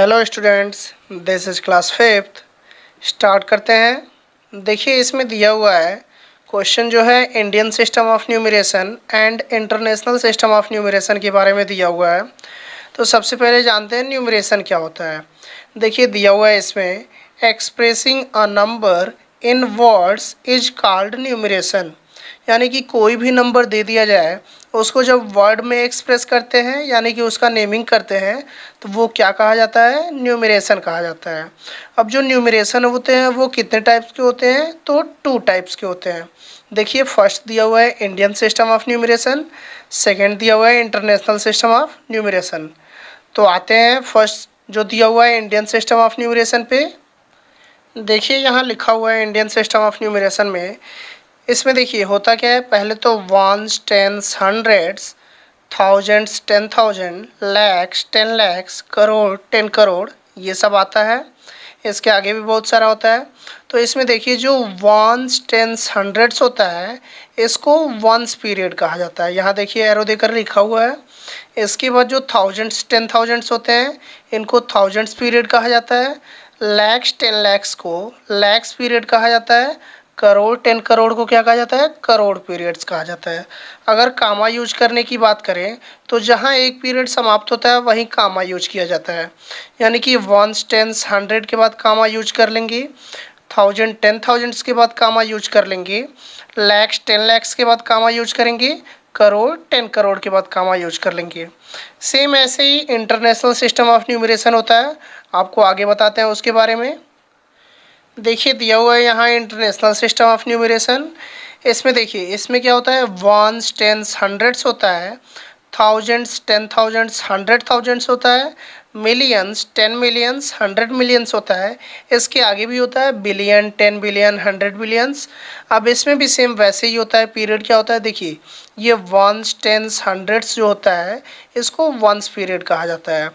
Hello students, this is class fifth. Start करते हैं। देखिए इसमें दिया हुआ है क्वेश्चन जो है Indian system of numeration and international system of numeration के बारे में दिया हुआ है। तो सबसे पहले जानते हैं न्यूमरेशन क्या होता है। देखिए दिया हुआ है इसमें expressing a number in words is called numeration, यानी कि कोई भी नंबर दे दिया जाए उसको जब वर्ड में एक्सप्रेस करते हैं यानी कि उसका नेमिंग करते हैं तो वो क्या कहा जाता है, न्यूमरेशन कहा जाता है। अब जो न्यूमरेशन होते हैं वो कितने टाइप्स के होते हैं, तो टू टाइप्स के होते हैं। देखिए फर्स्ट दिया हुआ है Indian system of numeration, second दिया हुआ है इंटरनेशनल सिस्टम ऑफ न्यूमरेशन। तो आते हैं फर्स्ट जो दिया हुआ है इंडियन सिस्टम ऑफ न्यूमरेशन पे। देखिए यहाँ लिखा हुआ है इंडियन सिस्टम ऑफ न्यूमरेशन में, इसमें देखिए होता क्या है, पहले तो ones, tens, hundreds, thousands, 10,000, lakhs, 10 lakhs, crore, 10 crore, ये सब आता है। इसके आगे भी बहुत सारा होता है। तो इसमें देखिए जो वंस, टेंस, हंड्रेड्स होता है इसको वंस पीरियड कहा जाता है। यहाँ देखिए एरो देकर लिखा हुआ है। इसके बाद जो थाउजेंड्स, 10,000 होते हैं इनको थाउजेंड्स पीरियड कहा जाता है। लैक्स, 10 लैक्स को लैक्स पीरियड कहा जाता है। करोड़, 10 करोड़ को क्या कहा जाता है, करोड़ पीरियड्स कहा जाता है। अगर कामा यूज करने की बात करें तो जहाँ एक पीरियड समाप्त होता है वहीं कामा यूज किया जाता है। यानी कि वंस, टेंस, हंड्रेड के बाद कामा यूज कर लेंगे, थाउजेंड, 10,000 के बाद कामा यूज कर लेंगे, लैक्स, 10 लैक्स के बाद कामा यूज करेंगे, करोड़, 10 करोड़ के बाद कामा यूज कर लेंगे। सेम ऐसे ही इंटरनेशनल सिस्टम ऑफ न्यूमरेशन होता है, आपको आगे बताते हैं उसके बारे में। देखिए दिया हुआ है यहाँ इंटरनेशनल सिस्टम ऑफ न्यूमरेशन। इसमें देखिए इसमें क्या होता है, वंस, टेंस, हंड्रेड्स होता है, थाउजेंड्स, 10,000, 100,000 होता है, मिलियंस, 10 मिलियंस, 100 मिलियंस होता है। इसके आगे भी होता है बिलियन, 10 बिलियन, 100 बिलियंस। अब इसमें भी सेम वैसे ही होता है। पीरियड क्या होता है, देखिए ये वंस, टेंस, हंड्रेड्स जो होता है इसको वंस पीरियड कहा जाता है।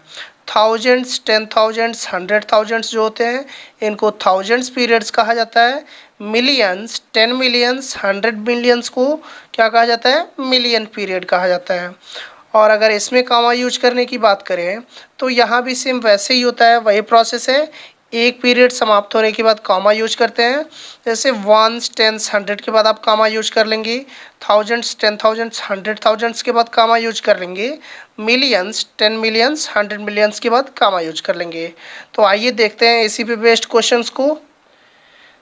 थाउजेंड्स, 10,000, 100,000 जो होते हैं इनको थाउजेंड्स पीरियड्स कहा जाता है। मिलियंस, 10 मिलियंस, 100 मिलियंस को क्या कहा जाता है, मिलियन पीरियड कहा जाता है। और अगर इसमें कामा यूज करने की बात करें तो यहाँ भी सेम वैसे ही होता है, वही प्रोसेस है। एक पीरियड समाप्त होने के बाद कामा यूज करते हैं। जैसे वंस, टेंस, 100 के बाद आप कामा यूज कर लेंगे, थाउजेंड्स, 10,000, 100,000 के बाद कामा यूज कर लेंगे, मिलियंस, 10 मिलियंस, 100 मिलियंस के बाद कामा यूज कर लेंगे। तो आइए देखते हैं इसी पे बेस्ड क्वेश्चंस को।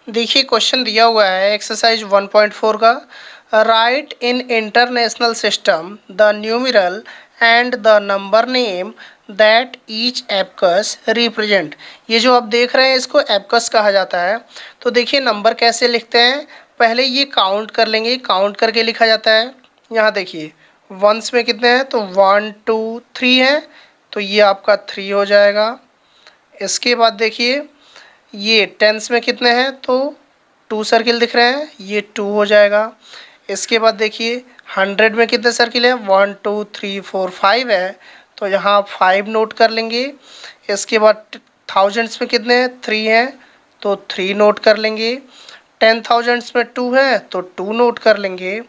देखिए क्वेश्चन दिया हुआ है एक्सरसाइज 1.4 का, right in international system the numeral and the number name that each abacus represent. ये जो आप देख रहे हैं इसको एबकस कहा जाता है। तो देखिए नंबर कैसे लिखते हैं, पहले ये काउंट कर लेंगे, काउंट करके लिखा जाता है। यहाँ देखिए वंस में कितने हैं, तो 1 2 3 है, तो ये आपका 3 हो जाएगा। इसके बाद देखिए ये टेंस में कितने हैं, तो 2 सर्किल दिख रहे हैं, ये 2 हो जाएगा। इसके बाद देखिए 100 में कितने सर्किल हैं, 1 2 3 4 5 है, तो यहाँ 5 नोट कर लेंगे। इसके बाद थाउजेंड्स में कितने हैं, 3 हैं, तो 3 नोट कर लेंगे। 10,000 में 2 है तो 2 नोट कर लेंगे।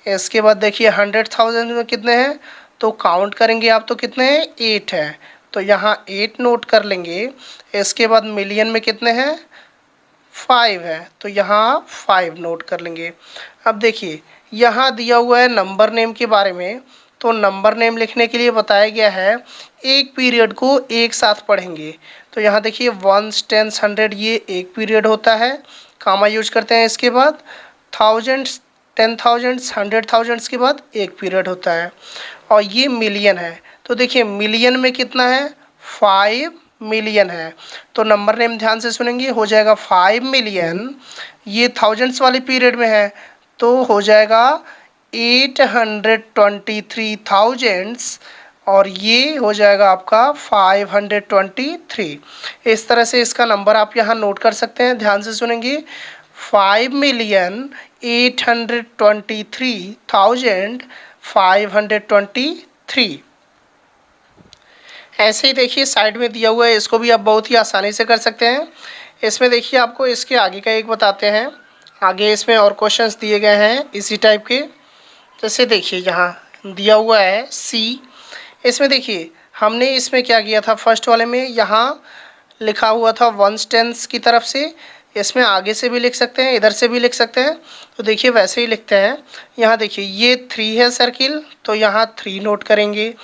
इसके बाद देखिए 100,000 में कितने हैं, तो काउंट करेंगे आप, तो कितने हैं, 8 है, तो यहाँ 8 नोट कर लेंगे। इसके बाद मिलियन में कितने हैं, 5 है, तो यहाँ 5 नोट कर लेंगे। अब देखिए यहाँ दिया हुआ है नंबर नेम के बारे में, तो नंबर नेम लिखने के लिए बताया गया है एक पीरियड को एक साथ पढ़ेंगे। तो यहाँ देखिए वंस, टेंस, 100 ये एक पीरियड होता है, कामा यूज करते हैं। इसके बाद थाउजेंड्स, 10,000, 100,000 के बाद एक पीरियड होता है। और ये मिलियन है, तो देखिए मिलियन में कितना है, 5 मिलियन है, तो नंबर नेम ध्यान से सुनेंगे, हो जाएगा 5 मिलियन। ये थाउजेंड्स वाले पीरियड में है तो हो जाएगा 823,000 और ये हो जाएगा आपका 523। इस तरह से इसका नंबर आप यहाँ नोट कर सकते हैं, ध्यान से सुनेंगे, 5,823,523। ऐसे ही देखिए साइड में दिया हुआ है, इसको भी आप बहुत ही आसानी से कर सकते हैं। इसमें देखिए आपको इसके आगे का एक बताते हैं, आगे इसमें और क्वेश्चंस दिए गए हैं इसी टाइप के। जैसे देखिए यहाँ दिया हुआ है सी, इसमें देखिए हमने इसमें क्या किया था, फर्स्ट वाले में यहाँ लिखा हुआ था वंस टेंस की तरफ से, इसमें आगे से भी लिख सकते हैं, इधर से भी लिख सकते हैं। तो देखिए वैसे ही लिखते हैं। यहाँ देखिए ये 3 है सर्किल, तो यहाँ 3 नोट करेंगे।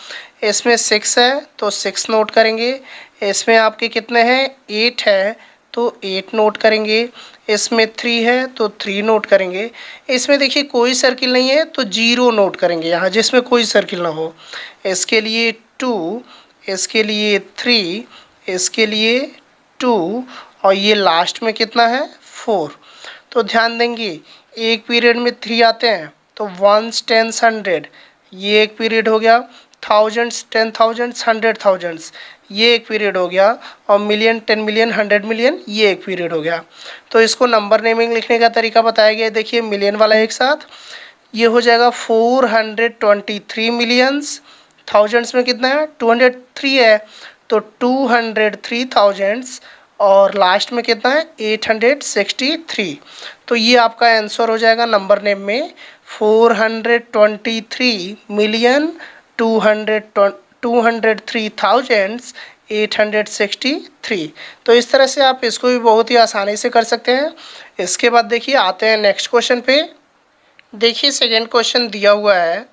इसमें 6 है तो 6 नोट करेंगे। इसमें आपके कितने हैं, 8 है तो 8 नोट करेंगे। इसमें 3 है तो 3 नोट करेंगे। इसमें देखिए कोई सर्किल नहीं है तो 0 नोट करेंगे यहाँ, जिसमें कोई सर्किल ना हो। इसके लिए 2, इसके लिए 3, इसके लिए 2, और ये लास्ट में कितना है, 4। तो ध्यान देंगे एक पीरियड में 3 आते हैं, तो वंस टेंस 100 ये एक पीरियड हो गया, थाउजेंड्स 10,000 100,000 ये एक पीरियड हो गया, और मिलियन 10 मिलियन 100 मिलियन ये एक पीरियड हो गया। तो इसको नंबर नेमिंग लिखने का तरीका बताया गया है। देखिए मिलियन वाला एक साथ, ये हो जाएगा 423 मिलियंस। थाउजेंड्स में कितना है, 203 है तो 203,000, और लास्ट में कितना है, 863। तो ये आपका आंसर हो जाएगा नंबर नेम में 423 मिलियन 203,863। तो इस तरह से आप इसको भी बहुत ही आसानी से कर सकते हैं। इसके बाद देखिए आते हैं नेक्स्ट क्वेश्चन पे। देखिए सेकेंड क्वेश्चन दिया हुआ है,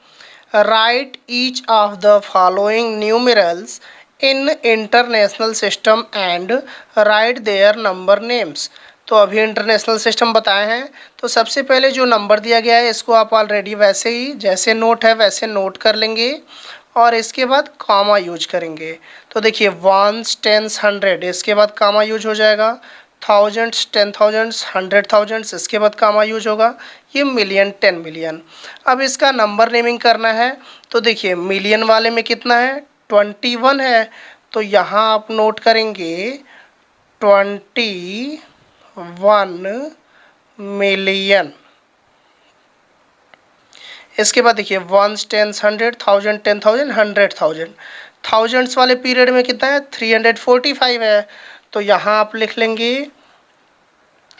write each of the following numerals in international system and write their number names. तो अभी इंटरनेशनल सिस्टम बताए हैं, तो सबसे पहले जो नंबर दिया गया है इसको आप ऑलरेडी वैसे ही जैसे नोट है वैसे नोट कर लेंगे, और इसके बाद कॉमा यूज करेंगे। तो देखिए वंस टेंस 100, इसके बाद कॉमा यूज हो जाएगा। थाउजेंड्स 10,000 100,000, इसके बाद कॉमा यूज होगा। ये मिलियन 10 मिलियन। अब इसका नंबर नेमिंग करना है, तो देखिए मिलियन वाले में कितना है, 21 है, तो यहाँ आप नोट करेंगे 21 मिलियन। इसके बाद देखिए वंस टेंस 100, 1000 10,000 100,000। थाउजेंड्स वाले पीरियड में कितना है, 345 है, तो यहाँ आप लिख लेंगे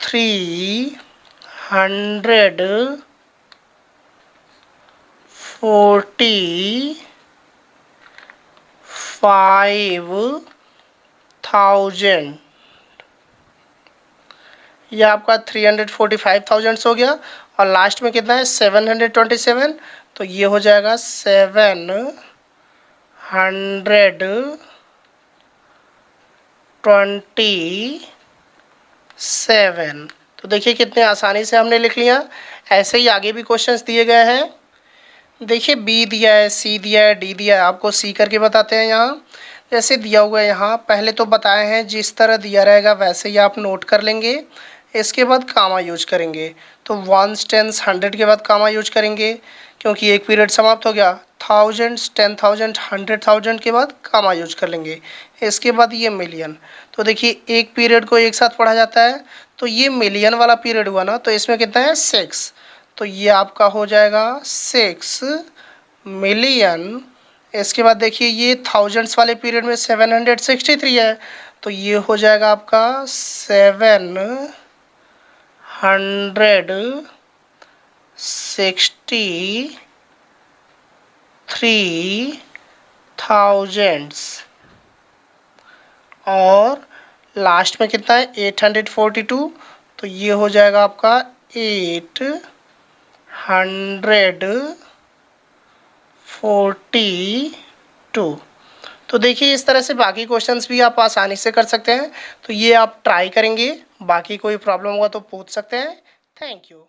345,000। यह आपका 345,000 हो गया, और लास्ट में कितना है 727, तो ये हो जाएगा 727। तो देखिए कितने आसानी से हमने लिख लिया। ऐसे ही आगे भी क्वेश्चंस दिए गए हैं। देखिए बी दिया है, सी दिया है, डी दिया है, आपको सी करके बताते हैं। यहाँ जैसे दिया हुआ है, यहाँ पहले तो बताए हैं जिस तरह दिया रहेगा वैसे ही आप नोट कर लेंगे। इसके बाद कामा यूज करेंगे, तो वंस टेंस 100 के बाद कामा यूज करेंगे क्योंकि एक पीरियड समाप्त हो गया। थाउजेंड्स 10,000 100,000 के बाद कामा यूज कर लेंगे। इसके बाद ये मिलियन। तो देखिए एक पीरियड को एक साथ पढ़ा जाता है, तो ये मिलियन वाला पीरियड हुआ ना, तो इसमें कितना है 6, तो ये आपका हो जाएगा 6 मिलियन। इसके बाद देखिए ये थाउजेंड्स वाले पीरियड में 763 है, तो ये हो जाएगा आपका 763,000, और लास्ट में कितना है 842, तो ये हो जाएगा आपका 842। तो देखिए इस तरह से बाकी क्वेश्चंस भी आप आसानी से कर सकते हैं। तो ये आप ट्राई करेंगे, बाकी कोई प्रॉब्लम होगा तो पूछ सकते हैं। Thank you.